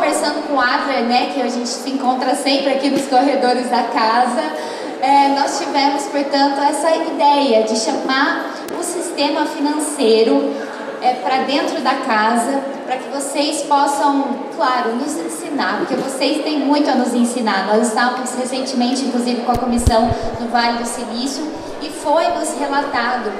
conversando com o Adler, né, que a gente se encontra sempre aqui nos corredores da casa, nós tivemos, portanto, essa ideia de chamar o sistema financeiro para dentro da casa, para que vocês possam, claro, nos ensinar, porque vocês têm muito a nos ensinar. Nós estávamos recentemente, inclusive, com a comissão no Vale do Silício, e foi nos relatado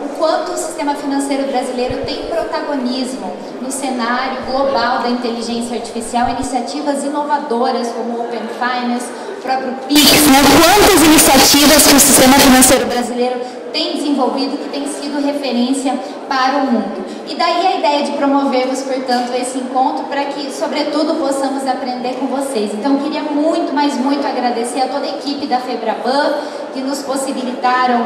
o quanto o sistema financeiro brasileiro tem protagonismo no cenário global da inteligência artificial, iniciativas inovadoras como o Open Finance, o próprio PIX, quantas iniciativas que o sistema financeiro brasileiro tem desenvolvido que tem sido referência para o mundo. E daí a ideia de promovermos, portanto, esse encontro para que, sobretudo, possamos aprender com vocês. Então, queria muito, mas muito agradecer a toda a equipe da FEBRABAN que nos possibilitaram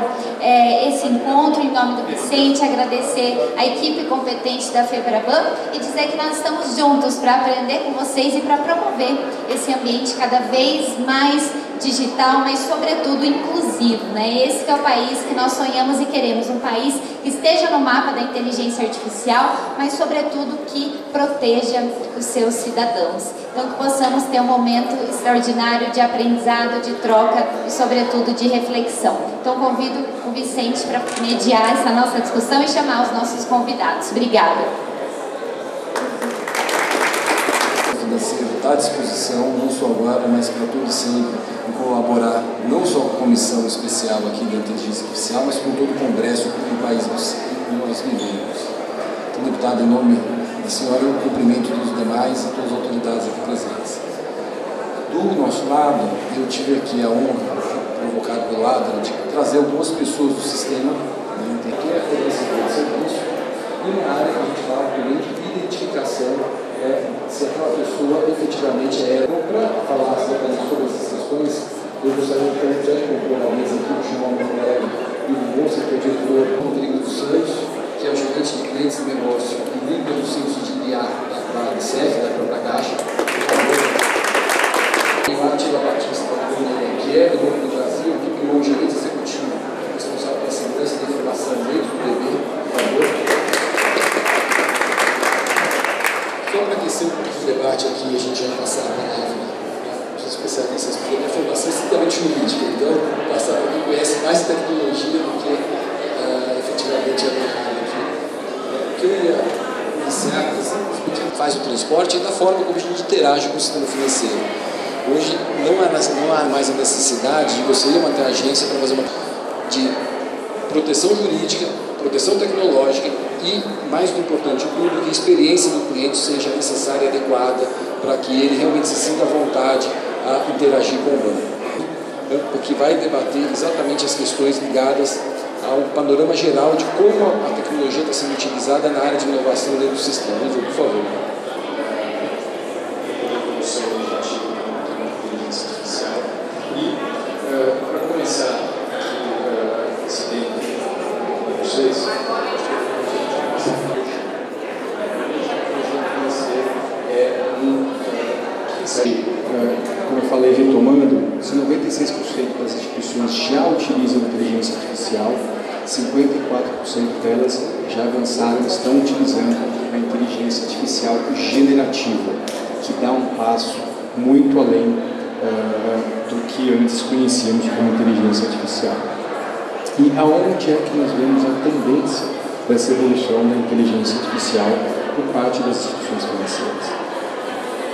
esse encontro em nome do Vicente, agradecer a equipe competente da FEBRABAN e dizer que nós estamos juntos para aprender com vocês e para promover esse ambiente cada vez mais digital, mas sobretudo inclusivo, né? Esse que é o país que nós sonhamos e queremos, um país que esteja no mapa da inteligência artificial, mas sobretudo que proteja os seus cidadãos. Então que possamos ter um momento extraordinário de aprendizado, de troca e sobretudo de reflexão. Então convido o Vicente para mediar essa nossa discussão e chamar os nossos convidados. Obrigada. Está à disposição, não só agora, mas para todo sempre, em colaborar não só com a comissão especial aqui da inteligência artificial, mas com todo o Congresso, com o país que nós vivemos. Então, deputado, em nome da senhora, eu cumprimento dos demais e todas as autoridades aqui presentes. Do nosso lado, eu tive aqui a honra, provocado pelo Adler, de trazer algumas pessoas do sistema, né, que é a fornecedora de serviço, e uma área que a gente fala também de identificação, se aquela pessoa efetivamente é. Então, para falar exatamente sobre essas questões, eu gostaria de já compor a mesa aqui, chamar o meu colega e o moço, que é o diretor Rodrigo dos Santos, que é o gerente de clientes de negócio e líder do centro de IA da ANSEF, da própria Caixa. E o Atila Batista, que é do Banco do Brasil, que criou o gerente executivo responsável pela segurança da informação dentro do DB, por favor. Só para aquecer um pouco de debate aqui, a gente vai passar para os especialistas, porque a minha formação é estritamente jurídica, então passar para quem conhece mais tecnologia do que efetivamente a minha área aqui. O que eu ia iniciar, faz o transporte e da forma como a gente interage com o sistema financeiro. Hoje não há mais a necessidade de você ir manter a agência para fazer uma de proteção jurídica, proteção tecnológica e, mais do importante de tudo, que a experiência do cliente seja necessária e adequada para que ele realmente se sinta à vontade a interagir com o banco. Porque vai debater exatamente as questões ligadas ao panorama geral de como a tecnologia está sendo utilizada na área de inovação dentro do sistema. Ivo, por favor. Para começar esse tempo com vocês, como eu falei, retomando, se 96% das instituições já utilizam inteligência artificial, 54% delas já avançaram, estão utilizando a inteligência artificial generativa, que dá um passo muito além do que antes conhecíamos como inteligência artificial. E aonde é que nós vemos a tendência dessa evolução da inteligência artificial por parte das instituições financeiras?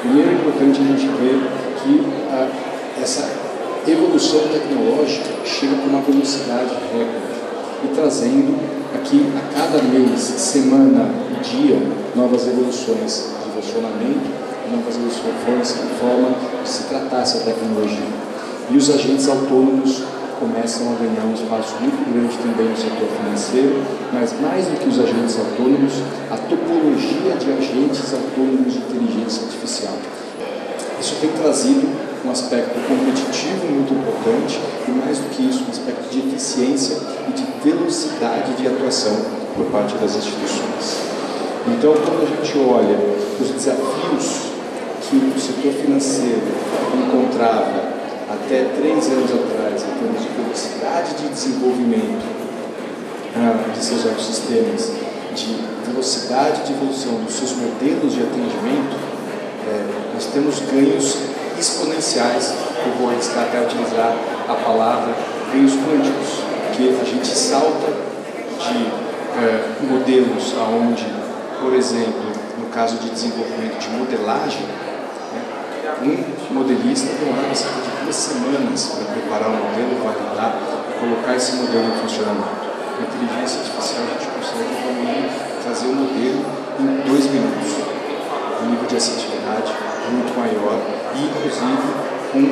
Primeiro é importante a gente ver que essa evolução tecnológica chega com uma velocidade recorde e trazendo aqui a cada mês, semana e dia novas evoluções de funcionamento, novas evoluções em forma de se tratar essa tecnologia. E os agentes autônomos começam a ganhar um espaço muito grande também no setor financeiro, mas mais do que os agentes autônomos, a topologia de agentes autônomos de inteligência artificial. Isso tem trazido um aspecto competitivo muito importante e, mais do que isso, um aspecto de eficiência e de velocidade de atuação por parte das instituições. Então, quando a gente olha os desafios que o setor financeiro encontrava até 3 anos atrás, em termos de velocidade de desenvolvimento de seus ecossistemas, de velocidade de evolução dos seus modelos de atendimento, nós temos ganhos exponenciais. Eu vou arriscar até utilizar a palavra ganhos quânticos, que a gente salta de modelos aonde, por exemplo, no caso de desenvolvimento de modelagem, um modelista demora cerca de 2 semanas para preparar o modelo, validar e colocar esse modelo em funcionamento. Com a inteligência artificial a gente consegue evoluir, fazer o modelo em 2 minutos. Um nível de assertividade muito maior e, inclusive, com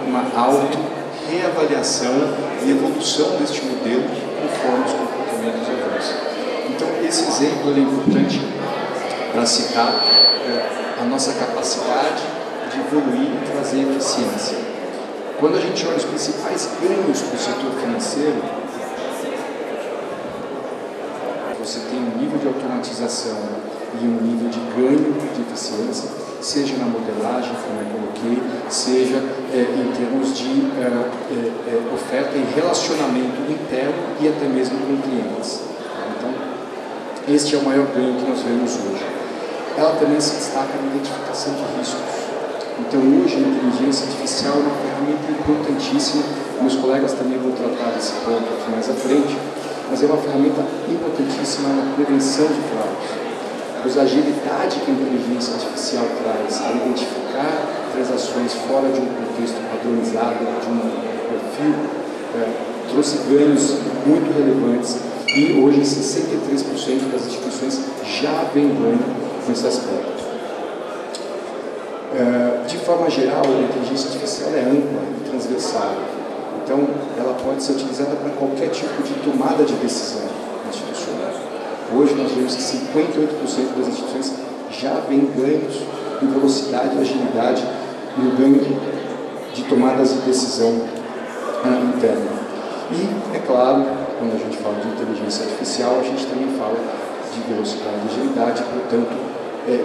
uma auto-reavaliação e evolução deste modelo conforme os comportamentos avançam. Então, esse exemplo é importante para citar a nossa capacidade de evoluir e trazer eficiência. Quando a gente olha os principais ganhos para o setor financeiro, você tem um nível de automatização e um nível de ganho de eficiência, seja na modelagem, como eu coloquei, seja em termos de oferta e relacionamento interno e até mesmo com clientes. Então, este é o maior ganho que nós vemos hoje. Ela também se destaca na identificação de riscos. Então, hoje, a inteligência artificial é uma ferramenta importantíssima. Meus colegas também vão tratar desse ponto aqui mais à frente, mas é uma ferramenta importantíssima na prevenção de fraudes. Pois a agilidade que a inteligência artificial traz a identificar transações fora de um contexto padronizado, de um perfil, trouxe ganhos muito relevantes e hoje 63% das instituições já vem ganho nesse aspecto. De forma geral, a inteligência artificial é ampla e transversal. Então, ela pode ser utilizada para qualquer tipo de tomada de decisão institucional. Hoje, nós vemos que 58% das instituições já vêm ganhos em velocidade e agilidade no ganho de tomadas de decisão interna. E, é claro, quando a gente fala de inteligência artificial, a gente também fala de velocidade e agilidade, portanto,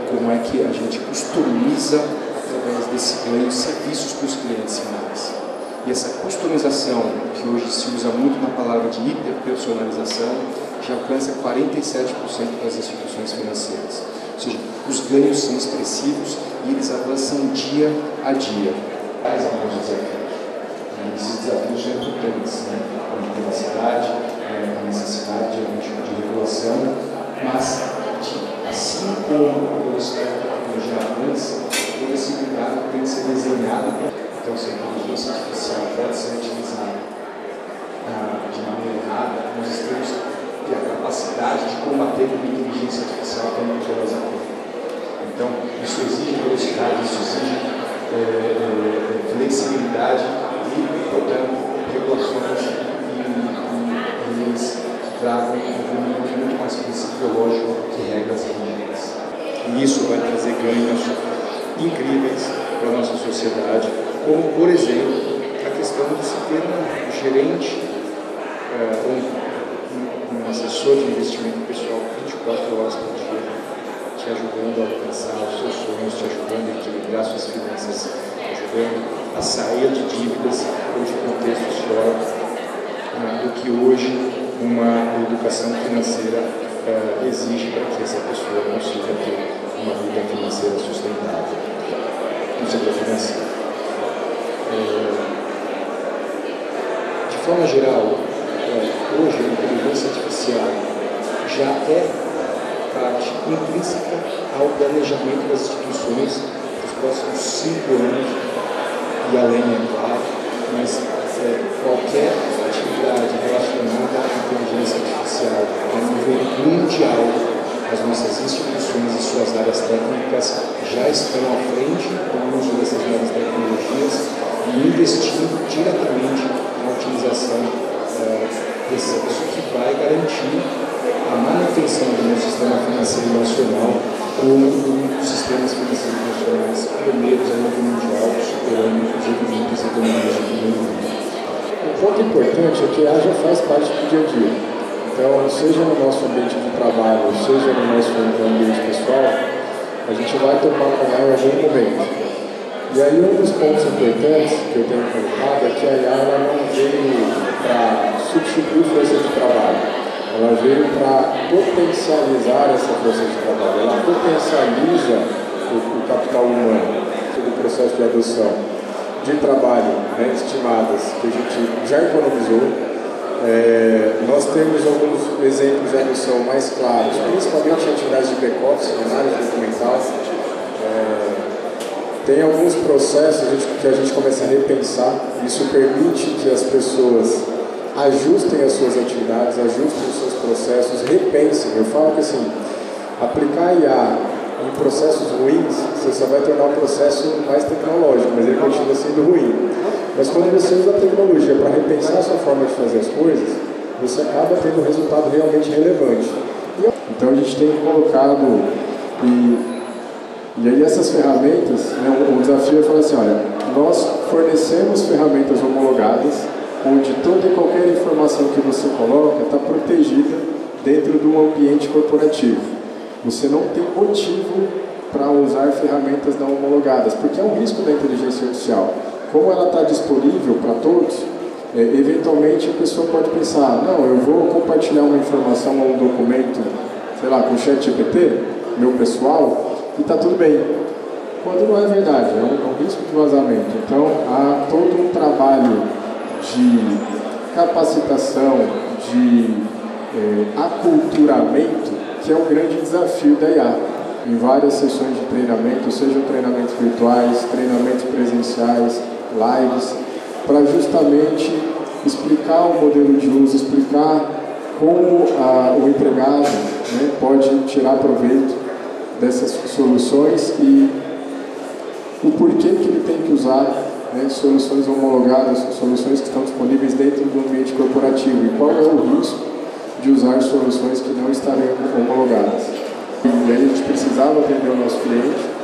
como é que a gente customiza, através desse ganho, serviços para os clientes finais. E essa customização, que hoje se usa muito na palavra de hiperpersonalização, já alcança 47% das instituições financeiras. Ou seja, os ganhos são expressivos e eles avançam dia a dia. Esses desafios são importantes, a privacidade, a necessidade de regulação, mas assim como a velocidade da tecnologia avança, todo esse cuidado tem que ser desenhado. Então, se a inteligência artificial pode ser utilizada de maneira errada, nós temos que ter a capacidade de combater com a inteligência artificial também que elas atuam. Então, isso exige velocidade, isso exige flexibilidade e, portanto, regulações e leis que tragam um volume muito mais principiológico que regras rígidas. E isso vai trazer ganhos incríveis para a nossa sociedade, como, por exemplo, a questão de se ter um gerente, um assessor de investimento pessoal 24 horas por dia, te ajudando a alcançar os seus sonhos, te ajudando a equilibrar suas finanças, te ajudando a sair de dívidas, hoje contextos fora do que hoje uma educação financeira exige para que essa pessoa consiga ter uma vida financeira sustentável no setor financeiro. De forma geral, hoje a inteligência artificial já é parte intrínseca ao planejamento das instituições dos próximos 5 anos e além, é claro, mas qualquer atividade relacionada à inteligência artificial a nível mundial, as nossas instituições e suas áreas técnicas já estão à frente do uso dessas novas tecnologias e investindo diretamente na utilização desse serviço que vai garantir a manutenção do nosso sistema financeiro nacional como um dos sistemas financeiros nacionais pioneiros a nível mundial, superando inclusive muitas economias do mundo. Um ponto importante é que a AJA faz parte do dia a dia. Então, seja no nosso ambiente de trabalho, seja no nosso ambiente pessoal, a gente vai topar com ela em algum momento. E aí, um dos pontos importantes que eu tenho colocado é que a IA não veio para substituir força de trabalho. Ela veio para potencializar essa força de trabalho. Ela potencializa o capital humano. processo de adoção de trabalho, né, estimadas que a gente já economizou. Nós temos alguns exemplos de adoção mais claros, principalmente em atividades de back-office, análise documental. Tem alguns processos que a gente começa a repensar. Isso permite que as pessoas ajustem as suas atividades, ajustem os seus processos, repensem. Eu falo que assim, aplicar IA em processos ruins, você só vai tornar o processo mais tecnológico, mas ele continua sendo ruim. Mas quando você usa a tecnologia para repensar a sua forma de fazer as coisas, você acaba tendo um resultado realmente relevante. Então a gente tem colocado, e aí essas ferramentas, né, o desafio é falar assim, olha, nós fornecemos ferramentas homologadas, onde toda e qualquer informação que você coloca está protegida dentro de um ambiente corporativo. Você não tem motivo para usar ferramentas não homologadas, porque é um risco da inteligência artificial. Como ela está disponível para todos, eventualmente a pessoa pode pensar, não, eu vou compartilhar uma informação ou um documento, sei lá, com o ChatGPT, meu pessoal, e está tudo bem. Quando não é verdade, é um risco de vazamento. Então, há todo um trabalho de capacitação, de aculturamento, que é um grande desafio da IA. Em várias sessões de treinamento, sejam treinamentos virtuais, treinamentos presenciais, lives, para justamente explicar o modelo de uso, explicar como o empregado, né, pode tirar proveito dessas soluções e o porquê que ele tem que usar, né, soluções homologadas, soluções que estão disponíveis dentro do ambiente corporativo e qual é o risco de usar soluções que não estarão homologadas. E aí a gente precisava atender o nosso cliente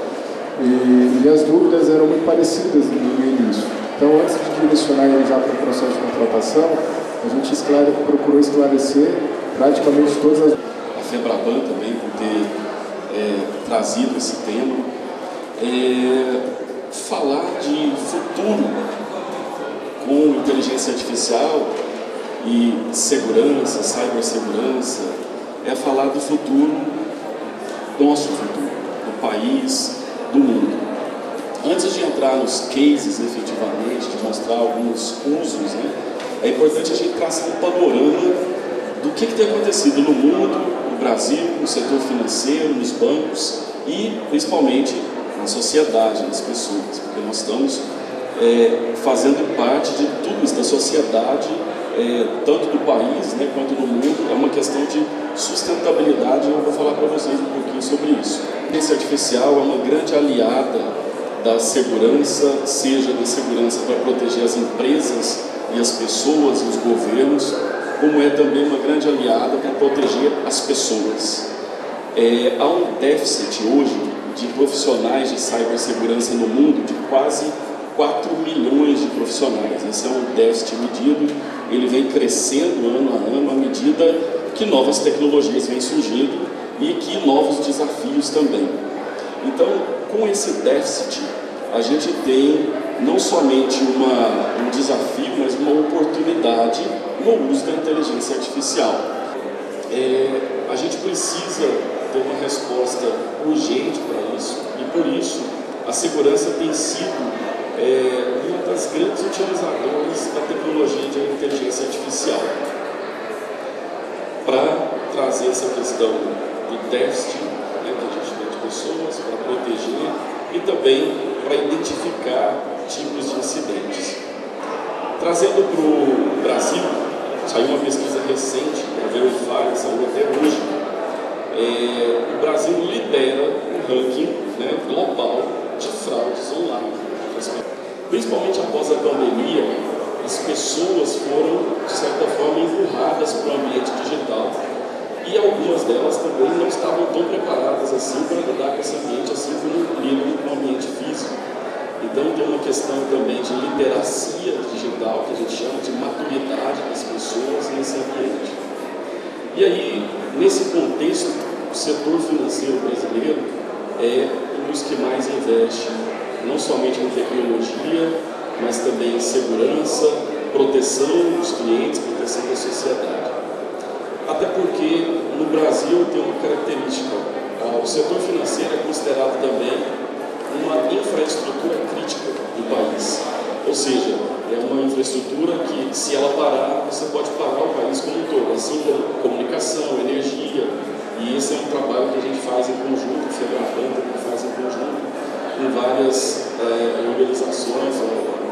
e as dúvidas eram muito parecidas no início. Então, antes de direcionar ele já para o processo de contratação, a gente procurou esclarecer praticamente todas as... A FEBRABAN também, por ter trazido esse tema. Falar de futuro com inteligência artificial e segurança, cibersegurança, é falar do futuro, nosso futuro, do país, do mundo. Antes de entrar nos cases, efetivamente, de mostrar alguns usos, né, é importante a gente traçar um panorama do que tem acontecido no mundo, no Brasil, no setor financeiro, nos bancos e, principalmente, na sociedade, nas pessoas, porque nós estamos fazendo parte de tudo isso, da sociedade, tanto do país, né, quanto do mundo. É uma questão de sustentabilidade e eu vou falar para vocês um pouquinho sobre isso. A inteligência artificial é uma grande aliada da segurança, seja da segurança para proteger as empresas e as pessoas e os governos, como é também uma grande aliada para proteger as pessoas. Há um déficit hoje de profissionais de cibersegurança no mundo de quase 4 milhões de profissionais. Esse é um déficit medido, ele vem crescendo ano a ano à medida que novas tecnologias vêm surgindo e que novos desafios também. Então, com esse déficit, a gente tem não somente um desafio, mas uma oportunidade no uso da inteligência artificial. A gente precisa ter uma resposta urgente para isso e, por isso, a segurança tem sido uma das grandes utilizadoras da tecnologia de inteligência artificial para trazer essa questão do déficit, né, que a gente tem de pessoas, para proteger e também para identificar tipos de incidentes. Trazendo para o Brasil, saiu uma pesquisa recente, a Verify, saiu até hoje, o Brasil lidera o ranking, né, global de fraudes online. Principalmente após a pandemia, as pessoas foram, de certa forma, empurradas para o ambiente digital e algumas delas também não estavam tão preparadas assim para lidar com esse ambiente, assim como lidam com o ambiente físico. Então tem uma questão também de literacia digital, que a gente chama de maturidade das pessoas nesse ambiente. E aí, nesse contexto, o setor financeiro brasileiro é um dos que mais investe, não somente em tecnologia, mas também em segurança, proteção dos clientes, proteção da sociedade. Até porque no Brasil tem uma característica, o setor financeiro é considerado também uma infraestrutura infraestrutura crítica do país. Ou seja, é uma infraestrutura que, se ela parar, você pode parar o país como um todo, assim como comunicação, energia. E esse é um trabalho que a gente faz em conjunto, o FEBRABAN faz em conjunto, com várias organizações,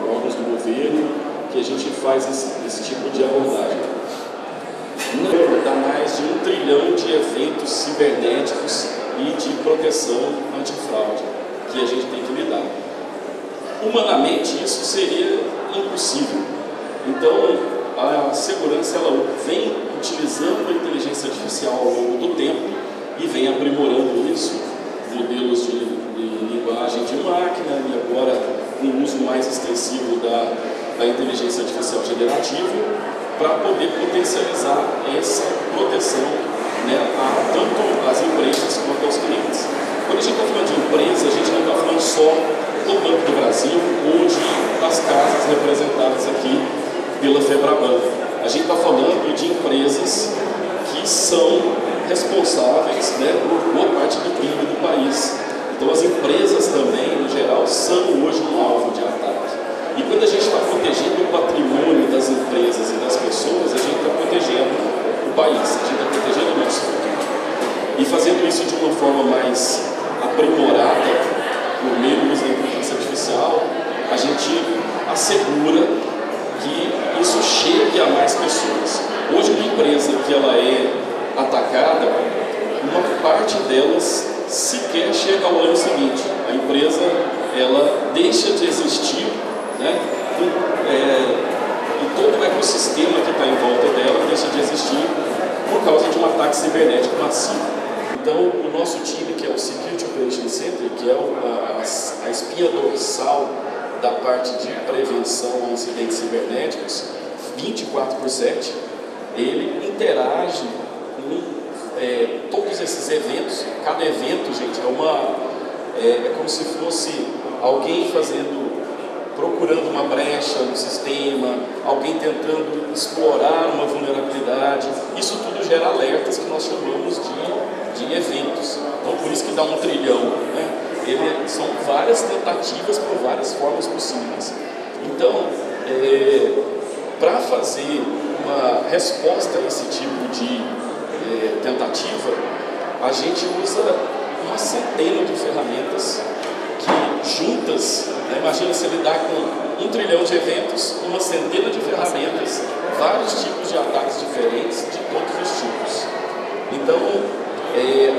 órgãos do governo, que a gente faz esse tipo de abordagem. Não dá mais de 1 trilhão de eventos cibernéticos e de proteção antifraude que a gente tem que lidar. Humanamente, isso seria impossível. Então, a segurança ela vem utilizando a inteligência artificial ao longo do tempo e vem aprimorando isso, modelos de linguagem de máquina e agora um uso mais extensivo da inteligência artificial generativa para poder potencializar essa proteção, né, a tanto as empresas quanto aos clientes. Quando a gente está falando de empresa, a gente não está falando só do Banco do Brasil ou das casas representadas aqui pela FEBRABAN. A gente está falando de empresas que são responsáveis, né, por boa parte do PIB do país. Então as empresas também, no geral, são hoje um alvo de ataque. E quando a gente está protegendo o patrimônio das empresas e das pessoas, a gente está protegendo o país, a gente está protegendo o nosso futuro. E fazendo isso de uma forma mais aprimorada, por meio do uso da inteligência artificial, a gente assegura que isso chegue a mais pessoas. Hoje, uma empresa que ela é atacada, uma parte delas sequer chega ao ano seguinte. A empresa ela deixa de existir, né? E todo o ecossistema que está em volta dela deixa de existir por causa de um ataque cibernético massivo. Então, o nosso time, que é o Security Operations Center, que é a espinha dorsal da parte de prevenção a incidentes cibernéticos, 24/7, ele interage com todos esses eventos. Cada evento, gente, é como se fosse alguém procurando uma brecha no sistema, alguém tentando explorar uma vulnerabilidade. Isso tudo gera alertas que nós chamamos de eventos. Então, por isso que dá 1 trilhão, né? São várias tentativas por várias formas possíveis. Então, para fazer uma resposta a esse tipo de tentativa, a gente usa uma centena de ferramentas que juntas, né, imagina se lidar com 1 trilhão de eventos, uma centena de ferramentas, vários tipos de ataques diferentes, de todos os tipos. Então,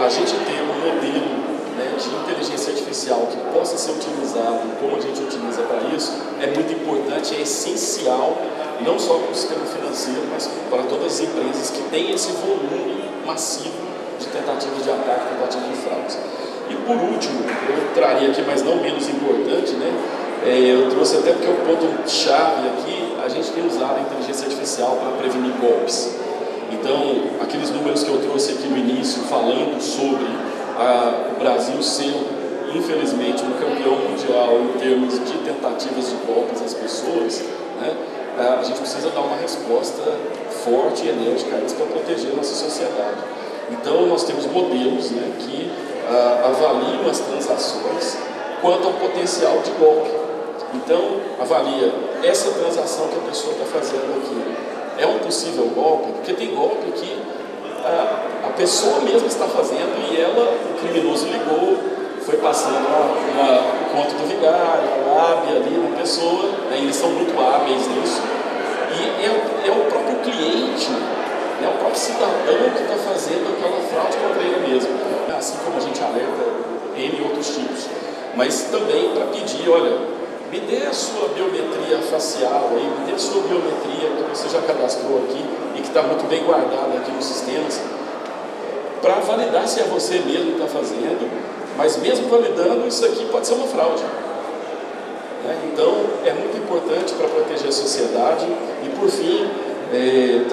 a gente ter um modelo, né, de inteligência artificial que possa ser utilizado como a gente utiliza para isso, é muito importante, é essencial, não só para o sistema financeiro, mas para todas as empresas que têm esse volume massivo de tentativas de ataque, tentativas de fraudes. E por último, eu traria aqui, mas não menos importante, né, eu trouxe até porque é o ponto-chave aqui, a gente tem usado a inteligência artificial para prevenir golpes. Então, aqueles números que eu trouxe aqui no início, falando sobre o Brasil ser, infelizmente, um campeão mundial em termos de tentativas de golpes às pessoas, né, a gente precisa dar uma resposta forte e enérgica a isso para proteger a nossa sociedade. Então, nós temos modelos, né, que avaliam as transações quanto ao potencial de golpe. Então, avalia essa transação que a pessoa está fazendo aqui. É um possível golpe? Porque tem golpe que a pessoa mesma está fazendo e o criminoso ligou, foi passando o conto do vigário, a lábia ali na pessoa, né, eles são muito hábeis nisso. E é o próprio cliente, é o próprio cidadão que está fazendo aquela fraude contra ele mesmo. Assim como a gente alerta N outros tipos. Mas também para pedir, olha, me dê a sua biometria facial aí, me dê a sua biometria que você já cadastrou aqui e que está muito bem guardada aqui nos sistemas, para validar se é você mesmo que está fazendo, mas mesmo validando, isso aqui pode ser uma fraude. Então, é muito importante para proteger a sociedade. E por fim, é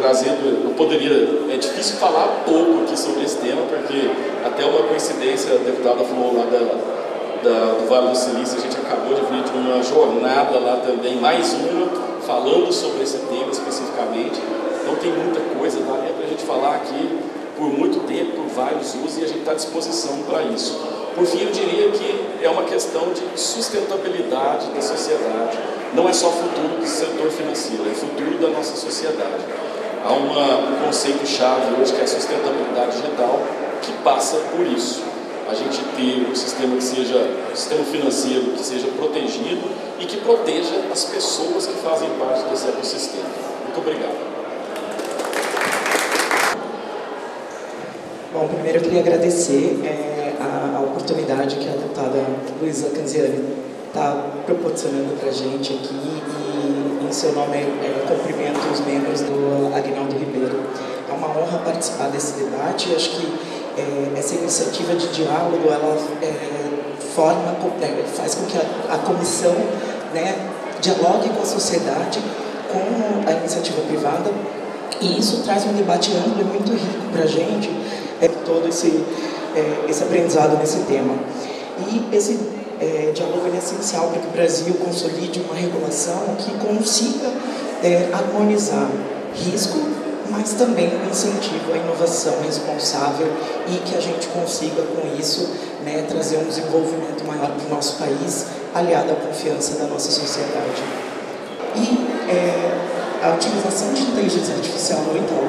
difícil falar pouco aqui sobre esse tema, porque até uma coincidência, a deputada falou lá do Vale do Silício, a gente acabou de vir de uma jornada lá também, mais uma, falando sobre esse tema especificamente. Então tem muita coisa, daria para a gente falar aqui por muito tempo, por vários usos, e a gente está à disposição para isso. Por fim, eu diria que é uma questão de sustentabilidade da sociedade. Não é só futuro do setor financeiro, é futuro da nossa sociedade. Há um conceito-chave hoje que é a sustentabilidade digital, que passa por isso. A gente ter um sistema sistema financeiro que seja protegido e que proteja as pessoas que fazem parte desse ecossistema. Muito obrigado. Bom, primeiro eu queria agradecer a oportunidade que a deputada Luísa Canziani está proporcionando para a gente aqui e, em seu nome, cumprimento os membros do Aguinaldo Ribeiro. É uma honra participar desse debate. Eu acho que essa iniciativa de diálogo, ela faz com que a comissão, né, dialogue com a sociedade, com a iniciativa privada, e isso traz um debate amplo e muito rico para a gente, todo esse aprendizado nesse tema. E esse diálogo é essencial para que o Brasil consolide uma regulação que consiga harmonizar risco, mas também um incentivo à inovação responsável e que a gente consiga, com isso, né, trazer um desenvolvimento maior para o nosso país, aliado à confiança da nossa sociedade. E a utilização de inteligência artificial no Itaú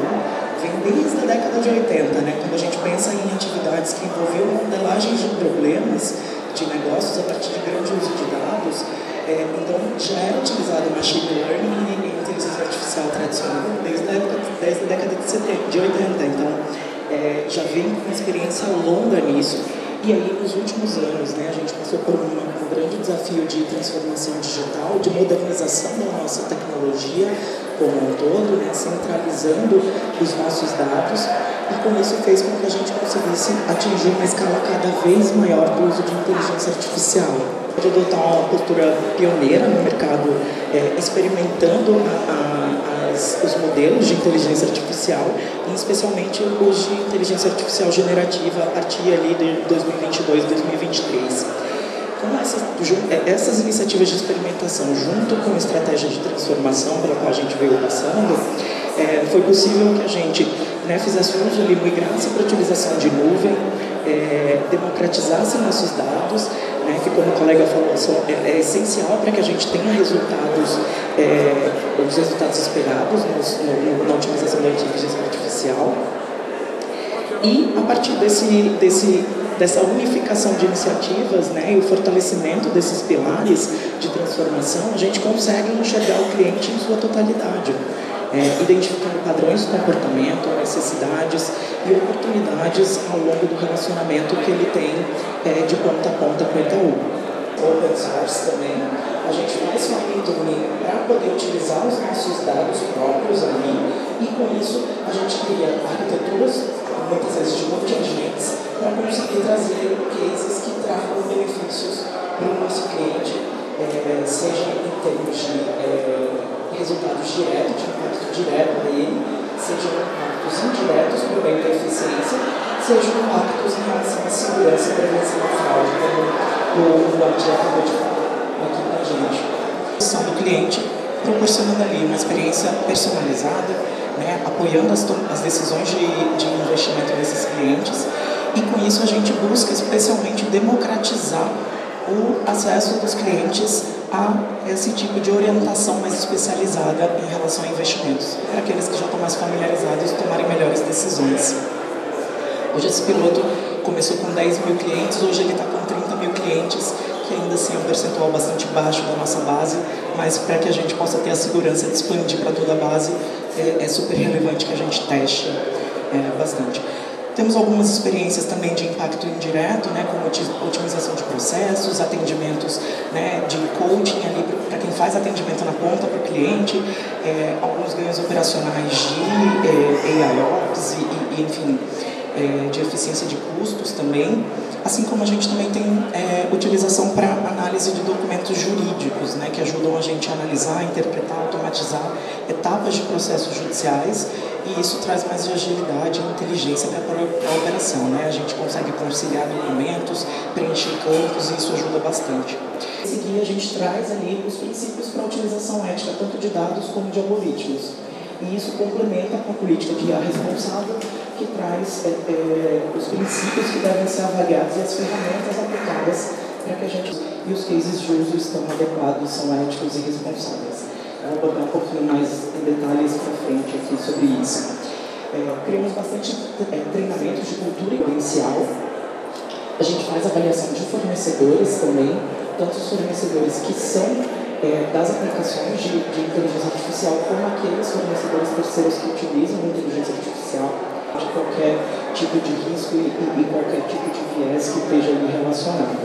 vem desde a década de 80, né, quando a gente pensa em atividades que envolviam modelagens de problemas de negócios a partir de grande uso de dados. Então, já era utilizado machine learning e inteligência artificial tradicional desde a década de 80. Então, já vem com uma experiência longa nisso. E aí, nos últimos anos, né, a gente passou por um grande desafio de transformação digital, de modernização da nossa tecnologia como um todo, né, centralizando os nossos dados, e com isso fez com que a gente conseguisse atingir uma escala cada vez maior do uso de inteligência artificial. De adotar uma postura pioneira no mercado, experimentando os modelos de inteligência artificial, e especialmente os de inteligência artificial generativa a partir ali de 2022, 2023. Com essas iniciativas de experimentação, junto com a estratégia de transformação pela qual a gente veio passando, foi possível que a gente, né, fizesse uso ali, migrasse para a utilização de nuvem, democratizasse nossos dados, né, que, como o colega falou, é essencial para que a gente tenha resultados, os resultados esperados na utilização da inteligência artificial. E, a partir dessa unificação de iniciativas, né, e o fortalecimento desses pilares de transformação, a gente consegue enxergar o cliente em sua totalidade, identificando padrões de comportamento, necessidades e oportunidades ao longo do relacionamento que ele tem de ponta a ponta com o Itaú. Open source também, a gente faz fine tuning para poder utilizar os nossos dados próprios ali, e com isso a gente cria arquiteturas, muitas vezes de multi-agentes, para conseguir trazer cases que tragam benefícios para o nosso cliente, seja em termos de resultados diretos, de impacto direto dele, sejam impactos indiretos para o bem da eficiência, sejam impactos em relação à segurança e prevenção da fraude, como o Abdi acabou de falar aqui para a gente. A solução do cliente, proporcionando ali uma experiência personalizada, né, apoiando as decisões de investimento desses clientes, e com isso a gente busca especialmente democratizar o acesso dos clientes a esse tipo de orientação mais especializada em relação a investimentos, para aqueles que já estão mais familiarizados tomarem melhores decisões. Hoje esse piloto começou com 10 mil clientes, hoje ele está com 30 mil clientes, que ainda assim é um percentual bastante baixo da nossa base, mas para que a gente possa ter a segurança de expandir para toda a base, é super relevante que a gente teste bastante. Temos algumas experiências também de impacto indireto, né, como otimização de processos, atendimentos, né, de coaching ali para quem faz atendimento na ponta para o cliente, alguns ganhos operacionais de AIOps e enfim, de eficiência de custos também, assim como a gente também tem utilização para análise de documentos jurídicos, né, que ajudam a gente a analisar, interpretar, automatizar etapas de processos judiciais, e isso traz mais agilidade e inteligência para a operação, né? A gente consegue conciliar documentos, preencher campos, e isso ajuda bastante. Em seguida, a gente traz ali os princípios para a utilização ética, tanto de dados como de algoritmos. E isso complementa com a política de IA responsável, que traz os princípios que devem ser avaliados e as ferramentas aplicadas para que a gente... E os cases de uso estão adequados, são éticos e responsáveis. Eu vou botar um pouquinho mais em detalhes para frente aqui sobre isso. Criamos bastante treinamentos de cultura experiencial. A gente faz avaliação de fornecedores também, tanto os fornecedores que são das aplicações de inteligência artificial, como aqueles fornecedores terceiros que utilizam a inteligência artificial de qualquer tipo de risco e qualquer tipo de viés que esteja ali relacionado.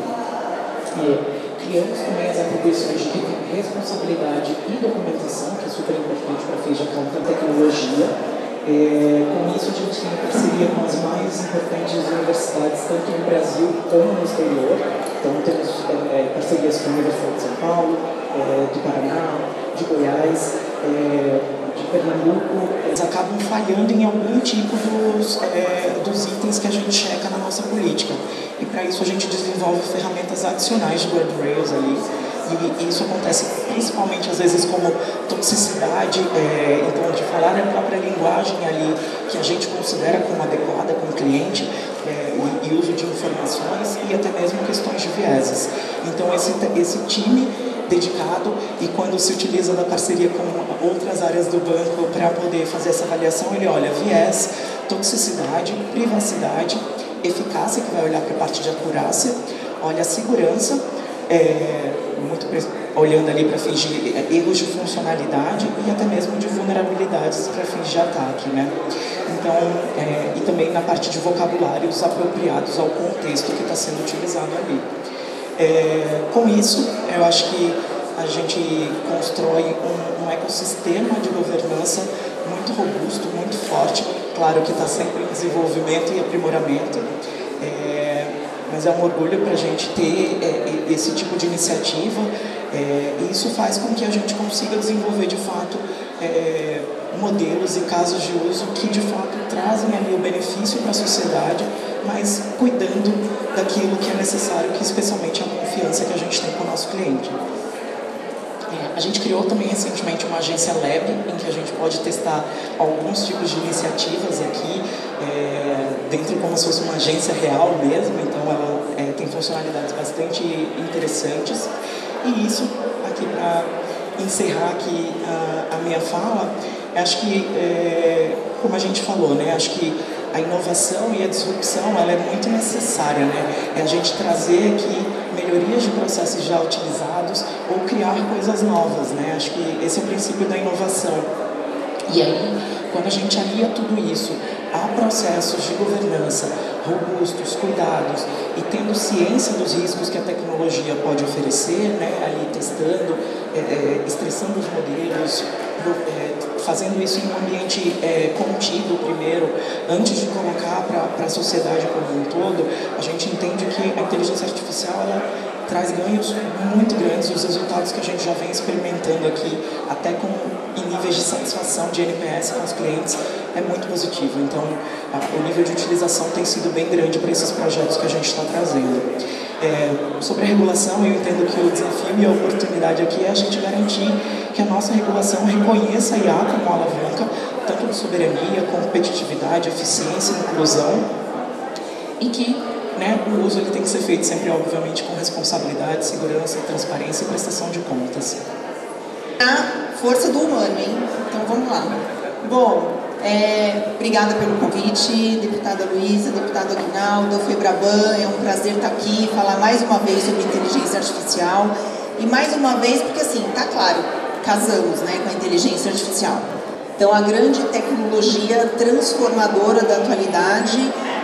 Criamos também as atribuições de responsabilidade e documentação, que é super importante para fins de tecnologia. Com isso, a gente tem parceria com as mais importantes universidades, tanto no Brasil como no exterior. Então, temos parcerias com a Universidade de São Paulo, de Paraná, de Goiás, de Pernambuco. Eles acabam falhando em algum tipo dos itens que a gente checa na nossa política. E para isso a gente desenvolve ferramentas adicionais de guardrails ali. E isso acontece principalmente, às vezes, como toxicidade, então de falar a própria linguagem ali que a gente considera como adequada com o cliente, e uso de informações e até mesmo questões de vieses. Então esse time dedicado, e quando se utiliza da parceria com outras áreas do banco para poder fazer essa avaliação, ele olha viés, toxicidade, privacidade, eficácia, que vai olhar para a parte de acurácia, olha a segurança, olhando ali para fins de erros de funcionalidade e até mesmo de vulnerabilidades para fins de ataque, né? Então, e também na parte de vocabulários apropriados ao contexto que está sendo utilizado ali. Com isso, eu acho que a gente constrói um ecossistema de governança muito robusto, muito forte, claro que está sempre em desenvolvimento e aprimoramento, mas é um orgulho para a gente ter esse tipo de iniciativa, e isso faz com que a gente consiga desenvolver de fato modelos e casos de uso que de fato trazem ali o benefício para a sociedade, mas cuidando daquilo que é necessário, que especialmente é a confiança que a gente tem com o nosso cliente. A gente criou também recentemente uma agência Lab, em que a gente pode testar alguns tipos de iniciativas aqui, dentro como se fosse uma agência real mesmo, então ela tem funcionalidades bastante interessantes. E isso, aqui para encerrar aqui a minha fala, acho que, como a gente falou, né, acho que a inovação e a disrupção ela é muito necessária, né? É a gente trazer aqui melhorias de processos já utilizados ou criar coisas novas, né? Acho que esse é o princípio da inovação. E aí, quando a gente alia tudo isso a processos de governança robustos, cuidados e tendo ciência dos riscos que a tecnologia pode oferecer, né? Ali testando, estressando os modelos, fazendo isso em um ambiente contido primeiro, antes de colocar para a sociedade como um todo, a gente entende que a inteligência artificial ela traz ganhos muito grandes, os resultados que a gente já vem experimentando aqui, até em níveis de satisfação de NPS com os clientes, é muito positivo. Então, o nível de utilização tem sido bem grande para esses projetos que a gente está trazendo. Sobre a regulação, eu entendo que o desafio e a oportunidade aqui é a gente garantir que a nossa regulação reconheça a IA como alavanca, tanto de soberania, competitividade, eficiência, inclusão, e que o uso ele tem que ser feito sempre, obviamente, com responsabilidade, segurança, transparência e prestação de contas. A força do humano, hein? Então vamos lá. Bom, obrigada pelo convite, deputada Luísa, deputado Aguinaldo, Febraban, é um prazer estar aqui, falar mais uma vez sobre inteligência artificial. E mais uma vez, porque assim, tá claro, casamos com a inteligência artificial. Então, a grande tecnologia transformadora da atualidade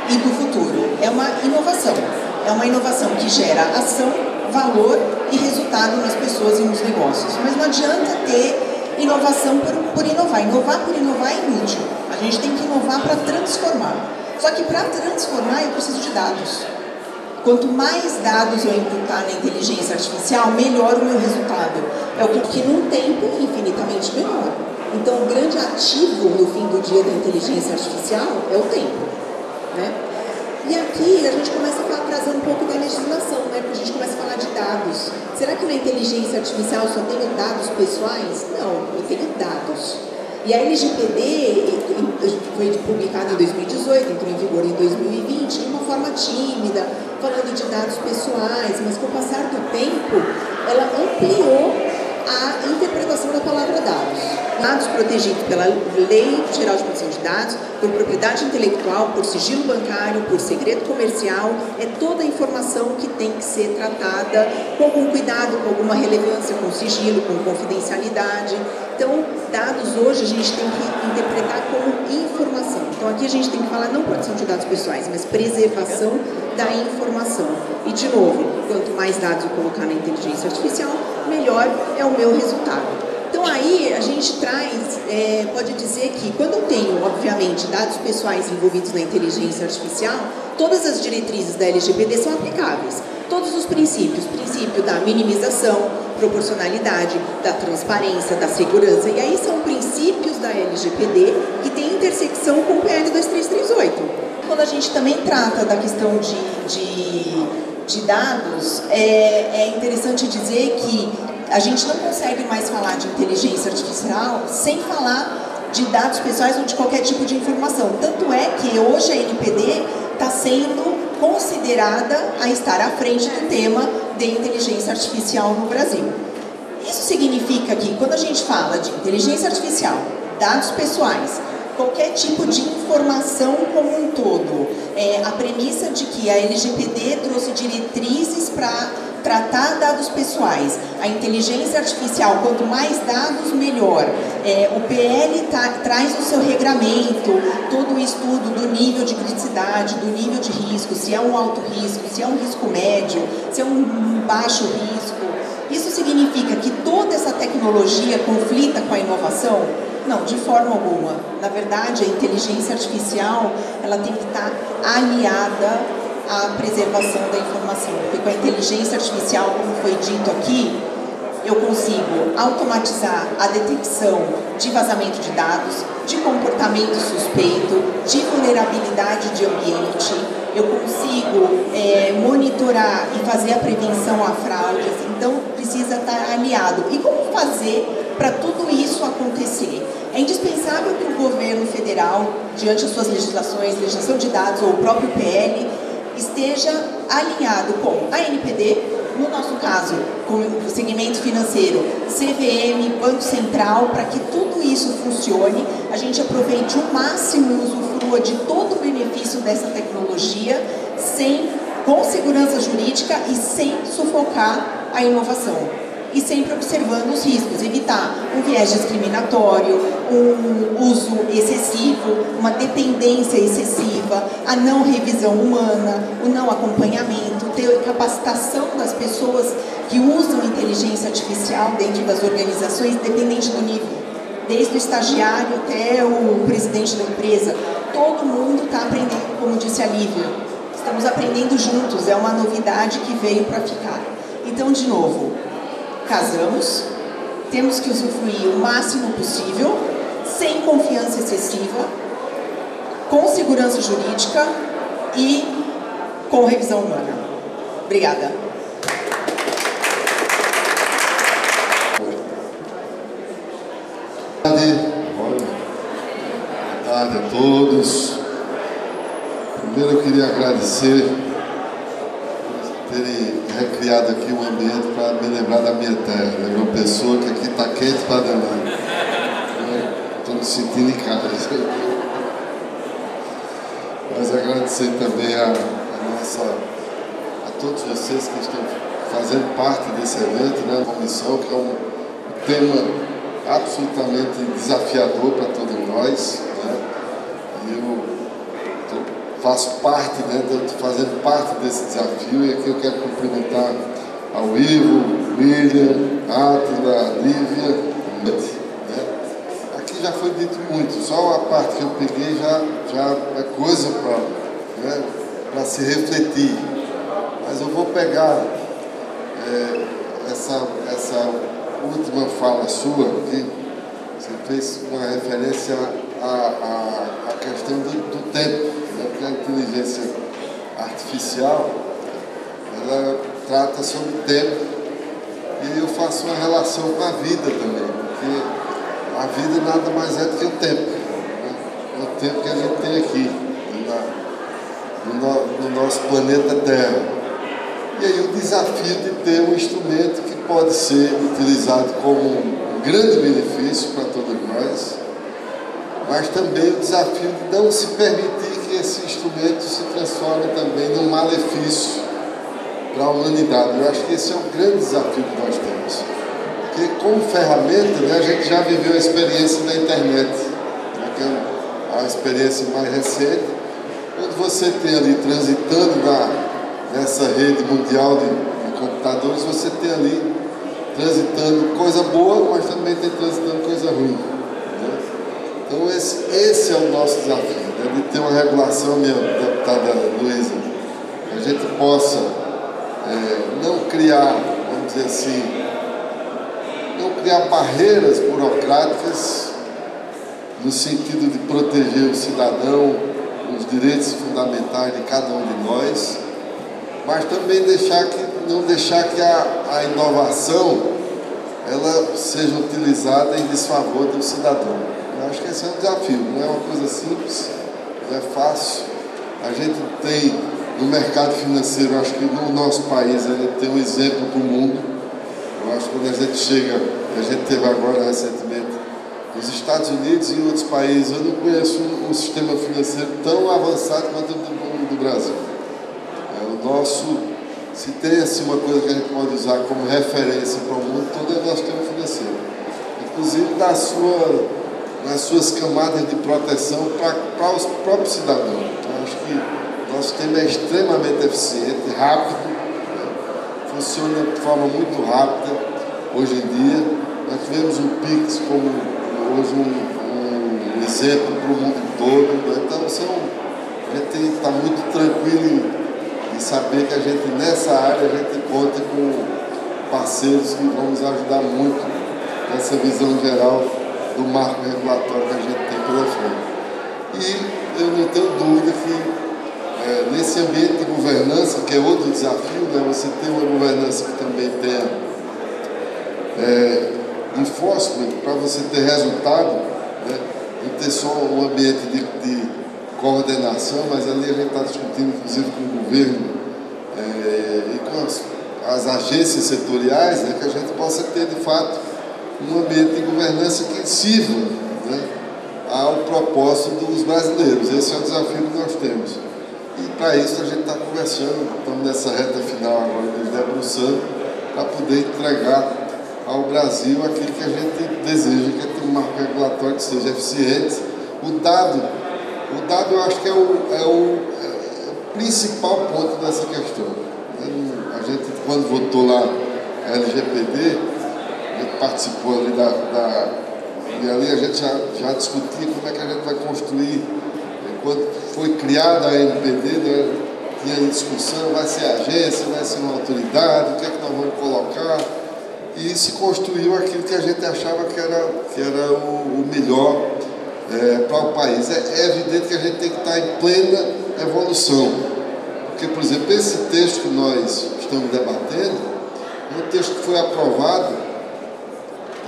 e do futuro. É uma inovação que gera ação, valor e resultado nas pessoas e nos negócios. Mas não adianta ter inovação por inovar. Inovar por inovar é inútil. A gente tem que inovar para transformar. Só que para transformar eu preciso de dados. Quanto mais dados eu imputar na inteligência artificial, melhor o meu resultado. É o que num tempo infinitamente menor. Então, o grande ativo no fim do dia da inteligência artificial é o tempo, né? E aqui a gente começa a trazer um pouco da legislação, né? Porque a gente começa a falar de dados. Será que na inteligência artificial eu só tenho dados pessoais? Não, eu tenho dados. E a LGPD foi publicada em 2018, entrou em vigor em 2020, de uma forma tímida, falando de dados pessoais, mas com o passar do tempo, ela ampliou a interpretação da palavra dados. Dados protegidos pela Lei Geral de Proteção de Dados, por propriedade intelectual, por sigilo bancário, por segredo comercial, é toda a informação que tem que ser tratada com algum cuidado, com alguma relevância, com sigilo, com confidencialidade. Então, dados hoje a gente tem que interpretar como informação. Então, aqui a gente tem que falar não proteção de dados pessoais, mas preservação da informação. E, de novo, quanto mais dados eu colocar na inteligência artificial, melhor é o meu resultado. Então aí a gente traz, pode dizer que quando eu tenho, obviamente, dados pessoais envolvidos na inteligência artificial, todas as diretrizes da LGPD são aplicáveis. Todos os princípios, princípio da minimização, proporcionalidade, da transparência, da segurança, e aí são princípios da LGPD que têm intersecção com o PL 2338. Quando a gente também trata da questão de dados, é interessante dizer que a gente não consegue mais falar de inteligência artificial sem falar de dados pessoais ou de qualquer tipo de informação. Tanto é que hoje a NPD está sendo considerada a estar à frente do tema de inteligência artificial no Brasil. Isso significa que quando a gente fala de inteligência artificial, dados pessoais, qualquer tipo de informação como um todo, a premissa de que a LGPD trouxe diretrizes para tratar dados pessoais, a inteligência artificial, quanto mais dados, melhor. O PL traz o seu regramento, todo o estudo do nível de criticidade, do nível de risco, se é um alto risco, se é um risco médio, se é um baixo risco. Isso significa que toda essa tecnologia conflita com a inovação? Não, de forma alguma. Na verdade, a inteligência artificial ela tem que estar aliada à preservação da informação. Porque com a inteligência artificial, como foi dito aqui, eu consigo automatizar a detecção de vazamento de dados, de comportamento suspeito, de vulnerabilidade de ambiente. Eu consigo monitorar e fazer a prevenção a fraudes. Então, precisa estar aliado. E como fazer para tudo isso acontecer? É indispensável que o governo federal, diante das suas legislações, legislação de dados ou o próprio PL, esteja alinhado com a NPD, no nosso caso, com o segmento financeiro, CVM, Banco Central, para que tudo isso funcione, a gente aproveite o máximo e usufrua de todo o benefício dessa tecnologia, com segurança jurídica e sem sufocar a inovação. E sempre observando os riscos, evitar um viés discriminatório, um uso excessivo, uma dependência excessiva, a não revisão humana, o não acompanhamento, ter capacitação das pessoas que usam inteligência artificial dentro das organizações, independente do nível, desde o estagiário até o presidente da empresa. Todo mundo está aprendendo, como disse a Lívia. Estamos aprendendo juntos, é uma novidade que veio para ficar. Então, de novo, casamos, temos que usufruir o máximo possível, sem confiança excessiva, com segurança jurídica e com revisão humana. Obrigada. Boa tarde a todos. Primeiro eu queria agradecer por terem recriado aqui um ambiente para me lembrar da minha terra, né? Uma pessoa que aqui está quente para danar. Estou me sentindo em casa. Mas agradecer também a todos vocês que estão fazendo parte desse evento, né? A comissão, que é um tema absolutamente desafiador para todos nós, né? E eu faço parte, né? Estou fazendo parte desse desafio, e aqui eu quero cumprimentar ao Ivo, William, Átila, Lívia, né? Aqui já foi dito muito, só a parte que eu peguei já é coisa para se refletir. Mas eu vou pegar essa última fala sua, que você fez uma referência à questão do tempo, né? Porque a inteligência artificial ela trata sobre o tempo, e eu faço uma relação com a vida também, porque a vida nada mais é do que o tempo. Né? O tempo que a gente tem aqui, no nosso planeta Terra. E aí o desafio de ter um instrumento que pode ser utilizado como um grande benefício para todos nós, mas também o desafio de não se permitir que esse instrumento se transforme também num malefício para a humanidade. Eu acho que esse é um grande desafio que nós temos. Porque como ferramenta, né, a gente já viveu a experiência da internet, né, que é a experiência mais recente, onde você tem ali transitando nessa rede mundial de computadores, você tem ali transitando coisa boa, mas também tem transitando coisa ruim. Né? Então esse é o nosso desafio, né? De ter uma regulação, minha deputada Luísa, que a gente possa não criar, vamos dizer assim, não criar barreiras burocráticas no sentido de proteger o cidadão, os direitos fundamentais de cada um de nós, mas também não deixar que a inovação ela seja utilizada em desfavor do cidadão. Eu acho que esse é um desafio, não é uma coisa simples, não é fácil. A gente tem no mercado financeiro, acho que no nosso país, a gente tem um exemplo do mundo. Eu acho que quando a gente chega, a gente teve agora recentemente, nos Estados Unidos e em outros países, eu não conheço um sistema financeiro tão avançado quanto o do Brasil. O nosso, se tem assim uma coisa que a gente pode usar como referência para o mundo todo, é o nosso sistema financeiro. Inclusive nas suas camadas de proteção para os próprios cidadãos. Então, acho que o nosso sistema é extremamente eficiente, rápido, né? Funciona de forma muito rápida hoje em dia. Nós tivemos o Pix como hoje um exemplo para o mundo todo. Então, a gente tem que estar muito tranquilo e saber que a gente, nessa área, a gente conta com parceiros que vão nos ajudar muito nessa visão geral do marco regulatório que a gente tem pela frente. E eu não tenho dúvida que nesse ambiente de governança, que é outro desafio, né, você tem uma governança que também tenha enforcement, para você ter resultado, né, não ter só um ambiente de coordenação, mas ali a gente está discutindo, inclusive, com o governo e com as agências setoriais, né, que a gente possa ter, de fato, um ambiente de governança que sirva, né, ao propósito dos brasileiros. Esse é o desafio que nós temos. E para isso a gente está conversando, estamos nessa reta final agora, nos debruçando, para poder entregar ao Brasil aquilo que a gente deseja, que é ter um marco regulatório que seja eficiente. O dado eu acho que é o principal ponto dessa questão. A gente, quando votou lá a LGPD, a gente participou ali e ali a gente já discutia como é que a gente vai construir. Quando foi criada a NPD, né, tinha discussão, vai ser agência, vai ser uma autoridade, o que é que nós vamos colocar. E se construiu aquilo que a gente achava que era o melhor para o país. É evidente que a gente tem que estar em plena evolução. Porque, por exemplo, esse texto que nós estamos debatendo é um texto que foi aprovado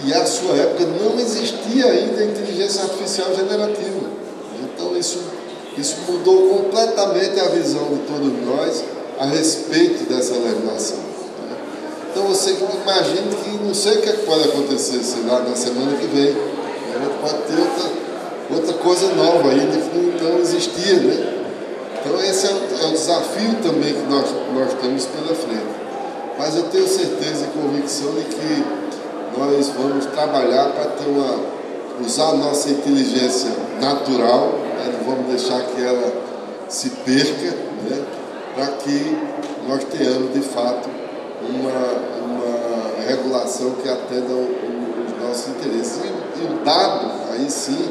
e, à sua época, não existia ainda a inteligência artificial generativa. Então, isso mudou completamente a visão de todos nós a respeito dessa legislação. Então, você imagina que não sei o que pode acontecer, sei lá, na semana que vem. A gente pode ter outra coisa nova ainda que não existia, né? Então, esse é o desafio também que nós temos pela frente. Mas eu tenho certeza e convicção de que nós vamos trabalhar para usar a nossa inteligência natural, né? Não vamos deixar que ela se perca, né? Para que nós tenhamos, de fato, uma regulação que atenda os nossos interesses. E o dado, aí sim,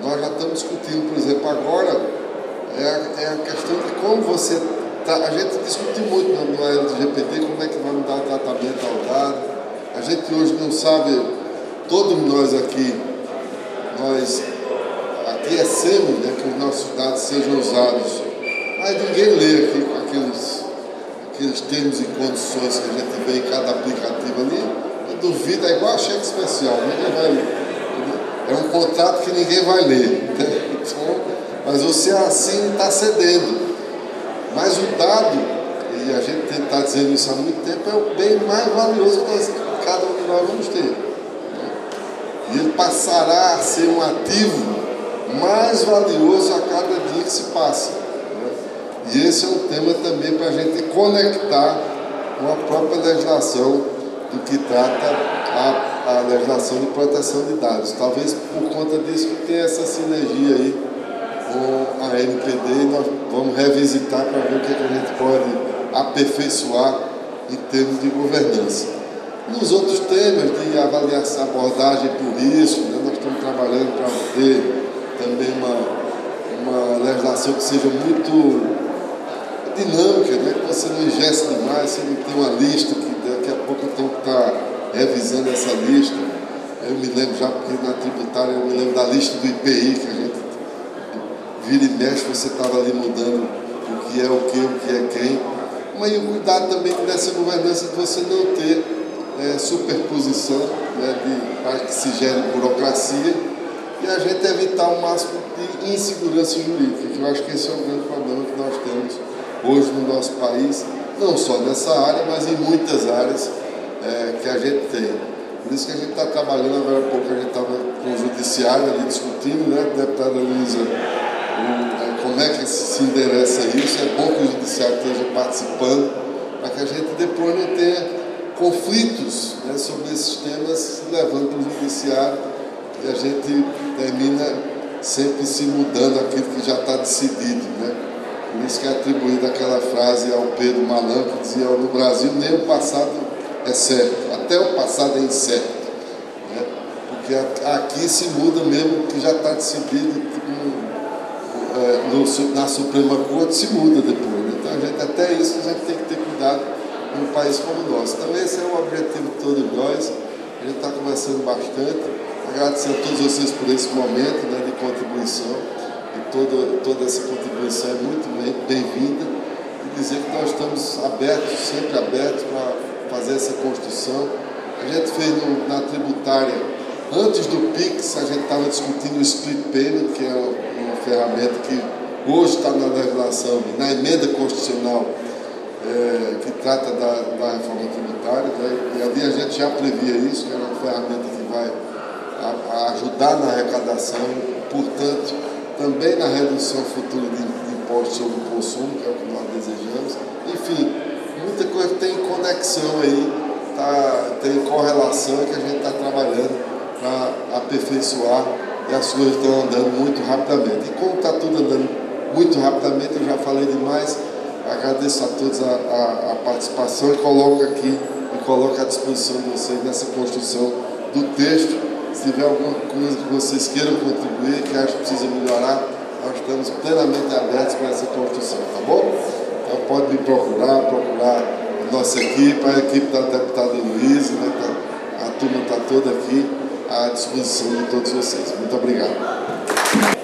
nós já estamos discutindo, por exemplo, agora, é a questão de como você... A gente discutiu muito no LGPD como é que vai mudar o tratamento ao dado. A gente hoje não sabe, todos nós aqui aquecemos, né, que os nossos dados sejam usados, mas ninguém lê aqui com aqueles termos e condições que a gente vê em cada aplicativo ali. Eu duvido, é igual a cheque especial, ninguém vai é um contrato que ninguém vai ler. Então, mas você assim está cedendo. Mas o dado, e a gente está dizendo isso há muito tempo, é o bem mais valioso que cada um de nós vamos ter. E ele passará a ser um ativo mais valioso a cada dia que se passa. E esse é um tema também para a gente conectar com a própria legislação do que trata a legislação de proteção de dados. Talvez por conta disso que tem essa sinergia aí com a NPD, e nós vamos revisitar para ver o que a gente pode aperfeiçoar em termos de governança. Nos outros temas de avaliação, abordagem por risco, né, nós estamos trabalhando para ter também uma legislação que seja muito dinâmica, né, que você não ingesse demais, você não tem uma lista que daqui a pouco eu tenho que estar revisando essa lista. Eu me lembro já, porque na tributária eu me lembro da lista do IPI, que a gente vira e mexe, você estava ali mudando o que é quem. Mas o cuidado também nessa governança de você não ter superposição, né, para que se gere burocracia e a gente evitar o máximo de insegurança jurídica, que eu acho que esse é o grande problema que nós temos hoje no nosso país, não só nessa área, mas em muitas áreas que a gente tem. Por isso que a gente está trabalhando, agora há pouco a gente estava com o judiciário ali discutindo, né, deputada Luísa, como é que se endereça isso. É bom que o judiciário esteja participando, para que a gente depois não tenha conflitos, né, sobre esses temas, levando para o judiciário, e a gente termina sempre se mudando aquilo que já está decidido, né? Por isso que é atribuída aquela frase ao Pedro Malan, que dizia: no Brasil nem o passado é certo, até o passado é incerto, né? Porque aqui se muda mesmo o que já está decidido, na Suprema Corte se muda depois, né? Então até isso a gente tem que ter cuidado num país como o nosso. Então esse é o objetivo de todos nós, a gente está conversando bastante. Agradecer a todos vocês por esse momento, né, de contribuição, e toda essa contribuição é muito bem-vinda, e dizer que nós estamos abertos, sempre abertos para fazer essa construção. A gente fez na tributária, antes do PIX, a gente estava discutindo o Split Payment, que é uma ferramenta que hoje está na legislação, na emenda constitucional, que trata da reforma tributária, né, e ali a gente já previa isso, que era uma ferramenta que vai ajudar na arrecadação, portanto, também na redução futura de impostos sobre o consumo, que é o que nós desejamos. Enfim, muita coisa tem conexão aí, tem correlação que a gente está trabalhando para aperfeiçoar, e as coisas estão andando muito rapidamente. E como está tudo andando muito rapidamente, eu já falei demais, agradeço a todos a participação e coloco à disposição de vocês nessa construção do texto. Se tiver alguma coisa que vocês queiram contribuir, que acham que precisa melhorar, nós estamos plenamente abertos para essa construção, tá bom? Então pode me procurar a nossa equipe, a equipe da deputada Luísa, né? A turma está toda aqui à disposição de todos vocês. Muito obrigado.